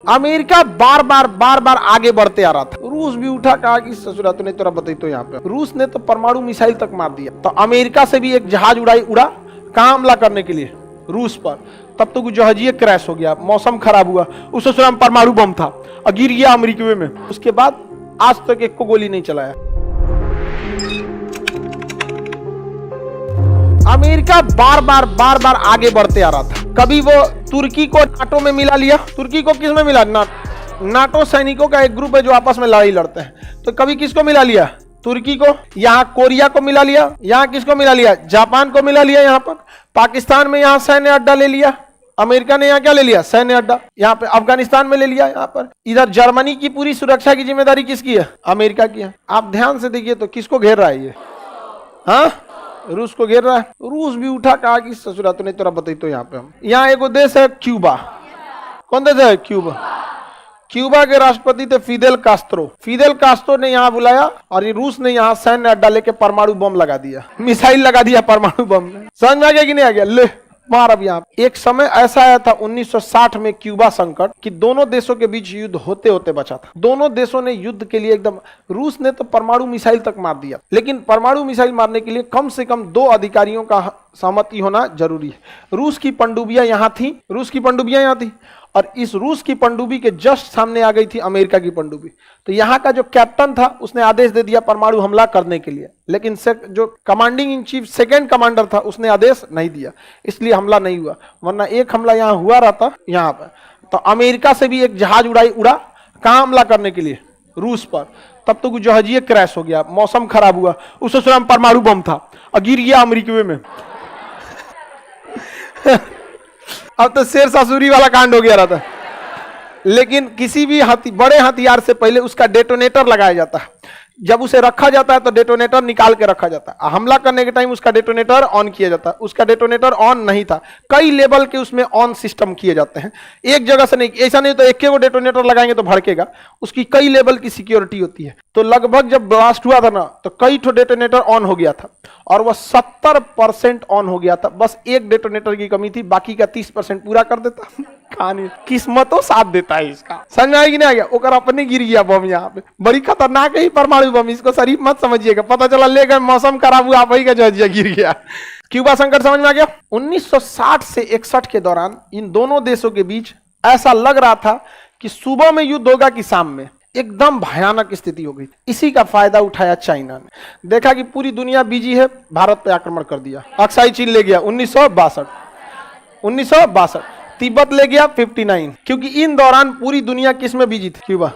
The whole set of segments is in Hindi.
अमेरिका बार बार आगे बढ़ते आ रहा था। रूस भी उठा, कहा कि ससुरा तूने तोरा बताई तो यहाँ पे रूस ने तो परमाणु मिसाइल तक मार दिया। तो अमेरिका से भी एक जहाज उड़ा कहाँ हमला करने के लिए, रूस पर। तब तो जहाज क्रैश हो गया, मौसम खराब हुआ, उस ससुरा में परमाणु बम था और गिर गया अमेरिका में। उसके बाद आज तक एक को गोली नहीं चलाया। अमेरिका बार बार आगे बढ़ते आ रहा था। कभी वो तुर्की को नाटो में मिला लिया, तुर्की को किस में मिला, नाटो सैनिकों का एक ग्रुप है जो आपस में लड़ाई लड़ते हैं। तो कभी किसको मिला लिया, तुर्की को। यहाँ कोरिया को मिला लिया, यहाँ किसको मिला लिया, जापान को मिला लिया। यहाँ पर पाकिस्तान में यहाँ सैन्य अड्डा ले लिया, अमेरिका ने यहाँ क्या ले लिया, सैन्य अड्डा। यहाँ पे अफगानिस्तान में ले लिया। यहाँ पर इधर जर्मनी की पूरी सुरक्षा की जिम्मेदारी किसकी है, अमेरिका की है। आप ध्यान से देखिए तो किसको घेर रहा है ये, हाँ, रूस को घेर रहा है। रूस भी उठा, कहा कि ससुरा तूने तोरा बताई तो यहाँ पे हम। यहाँ एक देश है क्यूबा। कौन देश है, क्यूबा। क्यूबा के राष्ट्रपति थे फिदेल कास्त्रो। फिदेल कास्त्रो ने यहाँ बुलाया और ये रूस ने यहाँ सैन्य अड्डा लेके परमाणु बम लगा दिया, मिसाइल लगा दिया परमाणु बम। समझ में आ गया कि नहीं आ गया, ले मार। अब यहाँ एक समय ऐसा आया था 1960 में क्यूबा संकट, कि दोनों देशों के बीच युद्ध होते होते बचा था। दोनों देशों ने युद्ध के लिए एकदम, रूस ने तो परमाणु मिसाइल तक मार दिया, लेकिन परमाणु मिसाइल मारने के लिए कम से कम 2 अधिकारियों का सहमति होना जरूरी है। रूस की पनडुब्बियां यहाँ थी, रूस की पनडुब्बियां यहाँ थी, और इस रूस की पनडुब्बी के जस्ट सामने आ गई थी अमेरिका की पनडुब्बी। तो यहाँ का जो कैप्टन था उसने आदेश दे दिया परमाणु हमला करने के लिए, लेकिन जो commanding in chief second commander था उसने आदेश नहीं दिया, इसलिए हमला नहीं हुआ। वरना एक हमला यहाँ हुआ रहता यहाँ पर। तो अमेरिका से भी एक जहाज उड़ा कहाँ हमला करने के लिए, रूस पर। तब तो जहाज क्रैश हो गया, मौसम खराब हुआ, उस ससुरा में परमाणु बम था और गिर गया अमेरिका में। अब तो शेर ससुरी वाला कांड हो गया रहता। लेकिन किसी भी बड़े हथियार से पहले उसका डेटोनेटर लगाया जाता है। जब उसे रखा जाता है तो डेटोनेटर निकाल के रखा जाता है। हमला करने के टाइम उसका डेटोनेटर ऑन किया जाता है। उसका डेटोनेटर ऑन नहीं था, कई लेवल के उसमें ऑन सिस्टम किए जाते हैं। एक जगह से नहीं, ऐसा नहीं तो एक को डेटोनेटर लगाएंगे तो भड़केगा, उसकी कई लेवल की सिक्योरिटी होती है। तो लगभग जब ब्लास्ट हुआ था ना तो कई ठो डेटोनेटर ऑन हो गया था और वह 70% ऑन हो गया था। बस एक डेटोनेटर की कमी थी, बाकी का 30% पूरा कर देता। कहानी किस्मतों साथ देता है इसका। समझ में आएगी नहीं आ गया, ओकर अपने गिर गया बम। यहाँ पे बड़ी खतरनाक है परमाणु बम, इसको शरीफ मत समझिएगा। पता चला ले गए, मौसम खराब हुआ, वही का जहाज गिर गया। क्यूबा संकट समझ में आ गया। 1960 से 61 के दौरान इन दोनों देशों के बीच ऐसा लग रहा था कि सुबह में युद्ध होगा कि शाम में। एकदम भयानक स्थिति हो गई। इसी का फायदा उठाया चाइना ने। देखा कि पूरी दुनिया बिजी है, भारत पे आक्रमण कर दिया। अक्साई चीन ले गया 1962, तिब्बत ले गया 59। क्योंकि इन दौरान पूरी दुनिया किस में बिजी थी, क्यूबा।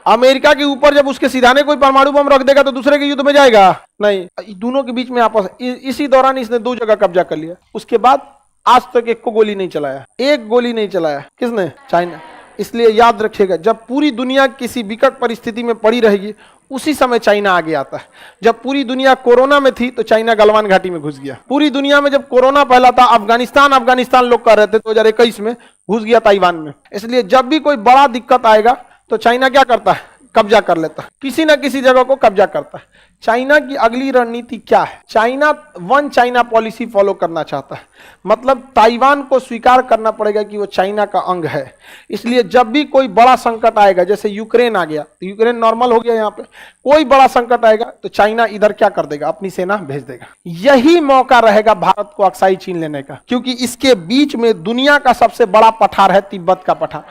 अमेरिका के ऊपर जब उसके सिधाने कोई परमाणु बम रख देगा तो दूसरे के युद्ध में जाएगा नहीं, दोनों के बीच में आपस। इसी दौरान इसने 2 जगह कब्जा कर लिया। उसके बाद आज तक एक को गोली नहीं चलाया, एक गोली नहीं चलाया। किसने, चाइना। इसलिए याद रखिएगा, जब पूरी दुनिया किसी विकट परिस्थिति में पड़ी रहेगी उसी समय चाइना आगे आता है। जब पूरी दुनिया कोरोना में थी तो चाइना गलवान घाटी में घुस गया। पूरी दुनिया में जब कोरोना फैला था अफगानिस्तान लोग कर रहे थे, 2021 में घुस गया ताइवान में। इसलिए जब भी कोई बड़ा दिक्कत आएगा तो चाइना क्या करता है, कब्जा कर लेता है, किसी ना किसी जगह को कब्जा करता है। चाइना की अगली रणनीति क्या है, China one China policy follow करना चाहता है। मतलब ताइवान को स्वीकार करना पड़ेगा कि वो चाइना का अंग है। इसलिए जब भी कोई बड़ा संकट आएगा, जैसे यूक्रेन आ गया तो यूक्रेन नॉर्मल हो गया, यहाँ पे कोई बड़ा संकट आएगा तो चाइना इधर क्या कर देगा, अपनी सेना भेज देगा। यही मौका रहेगा भारत को अक्साई चीन लेने का, क्योंकि इसके बीच में दुनिया का सबसे बड़ा पठार है, तिब्बत का पठार।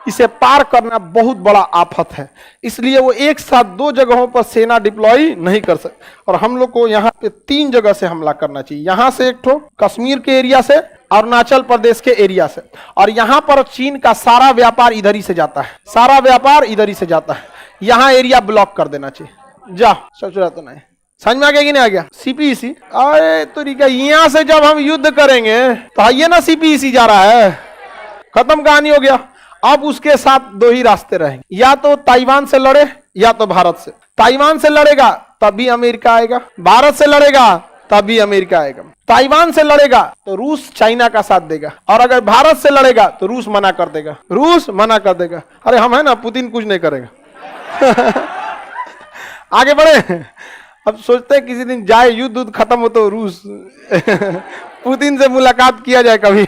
इसे पार करना बहुत बड़ा आफत है। इसलिए वो एक साथ 2 जगहों पर सेना डिप्लॉय नहीं कर सकते। और हम लोग को यहाँ पे 3 जगह से हमला करना चाहिए। यहाँ से एक ठो कश्मीर के एरिया से, अरुणाचल प्रदेश के एरिया से, और यहाँ पर चीन का सारा व्यापार इधर ही से जाता है, सारा व्यापार इधर ही से जाता है। यहाँ एरिया ब्लॉक कर देना चाहिए। जा सोच रहा तो नहीं, समझ में आ गया कि नहीं आ गया। सीपीईसी, अरे तरीका, यहाँ से जब हम युद्ध करेंगे तो ये ना सीपीईसी जा रहा है, खत्म कहानी हो गया। अब उसके साथ 2 ही रास्ते रहेंगे, या तो ताइवान से लड़े या तो भारत से। ताइवान से लड़ेगा तभी अमेरिका आएगा, भारत से लड़ेगा तभी अमेरिका आएगा। ताइवान से लड़ेगा तो रूस चाइना का साथ देगा, और अगर भारत से लड़ेगा तो रूस मना कर देगा, रूस मना कर देगा। अरे हम है ना, पुतिन कुछ नहीं करेगा। आगे बढ़े। अब सोचते हैं किसी दिन जाए, युद्ध खत्म हो तो रूस पुतिन से मुलाकात किया जाए कभी।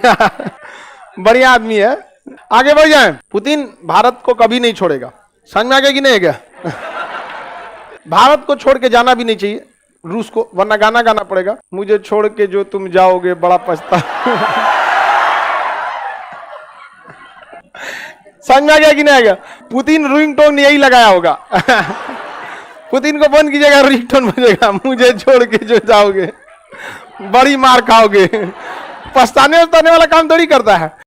बढ़िया आदमी है। आगे बढ़ जाए। पुतिन भारत को कभी नहीं छोड़ेगा, समझ में आ गया कि नहीं क्या? भारत को छोड़ के जाना भी नहीं चाहिए रूस को, वरना गाना गाना पड़ेगा, मुझे छोड़ के जो तुम जाओगे बड़ा पछता। समझ में आ गया कि नहीं आ गया? पुतिन रिंगटोन यही लगाया होगा। पुतिन को बंद कीजिएगा, रिंगटोन बजेगा, मुझे छोड़ के जो जाओगे बड़ी मार खाओगे। पछताने वाला काम थोड़ी करता है।